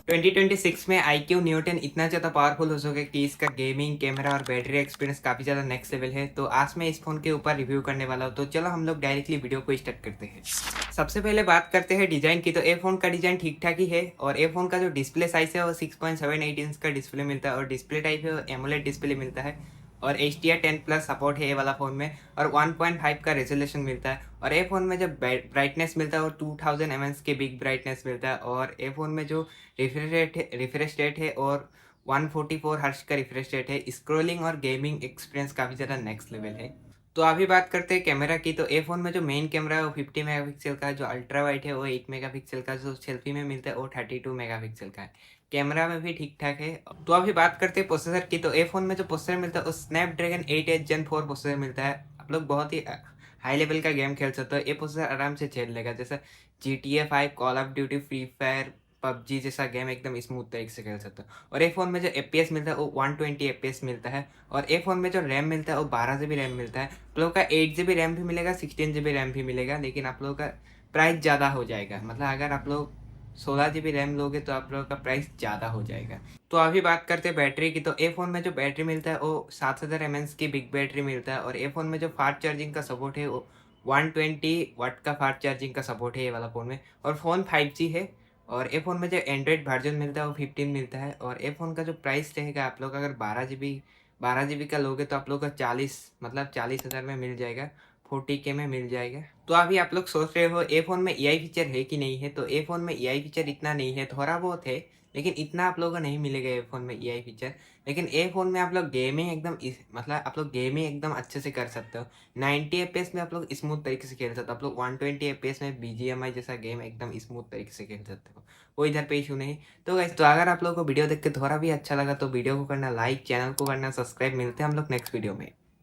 2026 में iQOO Neo 10 इतना ज़्यादा पावरफुल हो सके कि इसका गेमिंग कैमरा और बैटरी एक्सपीरियंस काफ़ी ज़्यादा नेक्स्ट लेवल है। तो आज मैं इस फ़ोन के ऊपर रिव्यू करने वाला हूँ। तो चलो हम लोग डायरेक्टली वीडियो को स्टार्ट करते हैं। सबसे पहले बात करते हैं डिज़ाइन की। तो ए फ़ोन का डिज़ाइन ठीक ठाक ही है और ए फ़ोन का जो डिस्प्ले साइज़ है वो 6.78 इंच का डिस्प्ले मिलता है और डिस्प्ले टाइप है वो एमोलेड डिस्प्ले मिलता है और HDR10+ सपोर्ट है ये वाला फ़ोन में और 1.5 का रेजोल्यूशन मिलता है। और ए फ़ोन में जब ब्राइटनेस मिलता है वो 2000 mAh के बिग ब्राइटनेस मिलता है और ए फ़ोन में जो रिफ्रेश रेट है और 144 हर्ट्ज का रिफ्रेश रेट है। स्क्रोलिंग और गेमिंग एक्सपीरियंस काफ़ी ज़्यादा नेक्स्ट लेवल है। तो अभी बात करते हैं कैमरा की। तो ए फ़ोन में जो मेन कैमरा है वो 50 मेगापिक्सल का है, जो अल्ट्रा वाइड है वो 8 मेगापिक्सल का, जो सेल्फी में मिलता है वो 32 मेगापिक्सल का है। कैमरा में भी ठीक ठाक है। तो अभी बात करते हैं प्रोसेसर की। तो ए फ़ोन में जो प्रोसेसर मिलता है वो स्नैपड्रैगन 8 Gen 4 प्रोसेसर मिलता है। आप लोग बहुत ही हाई लेवल का गेम खेल सकते हो, ये प्रोसेसर आराम से झेल लेगा। जैसे GTA 5, call of duty, free fire, PUBG जैसा गेम एकदम स्मूथ तरीके से खेल सकते हो। और ए फ़ोन में जो FPS मिलता है वो 120 FPS मिलता है और ए फ़ोन में जो रैम मिलता है वो 12 GB रैम मिलता है। आप लोगों का 8 GB रैम भी मिलेगा, 16 GB रैम भी मिलेगा, लेकिन आप लोगों का प्राइस ज़्यादा हो जाएगा। मतलब अगर आप लोग 16 GB रैम लोगे तो आप लोगों का प्राइस ज़्यादा हो जाएगा। तो अभी बात करते हैं बैटरी की। तो ए फ़ोन में जो बैटरी मिलता है वो 7000 mAh की बिग बैटरी मिलता है और ए फ़ोन में जो फास्ट चार्जिंग का सपोर्ट है वो 120 वाट का फास्ट चार्जिंग का सपोर्ट है ये वाला फ़ोन में। और फ़ोन 5G है और ए फ़ोन में जो एंड्रॉइड वर्जन मिलता है वो 15 मिलता है और ए फ़ोन का जो प्राइस रहेगा, आप लोग अगर 12 GB का लोगे तो आप लोग का 40,000 में मिल जाएगा, 40K में मिल जाएगा। तो अभी आप लोग सोच रहे हो ए फ़ोन में AI फीचर है कि नहीं है। तो ए फ़ोन में AI फीचर इतना नहीं है, थोड़ा बहुत है, लेकिन इतना आप लोगों को नहीं मिलेगा ए फ़ोन में AI फीचर। लेकिन ए फ़ोन में आप लोग गेमिंग एकदम मतलब आप लोग गेमिंग एकदम अच्छे से कर सकते हो। 90 FPS में आप लोग स्मूथ तरीके से खेल सकते हो। आप लोग 120 FPS में BGMI जैसा गेम एकदम स्मूथ तरीके से खेल सकते हो, कोई इधर पे इशू नहीं। तो गाइस, तो अगर आप लोगों को वीडियो देख के थोड़ा भी अच्छा लगा तो वीडियो को करना लाइक, चैनल को करना सब्सक्राइब। मिलते हैं हम लोग नेक्स्ट वीडियो में।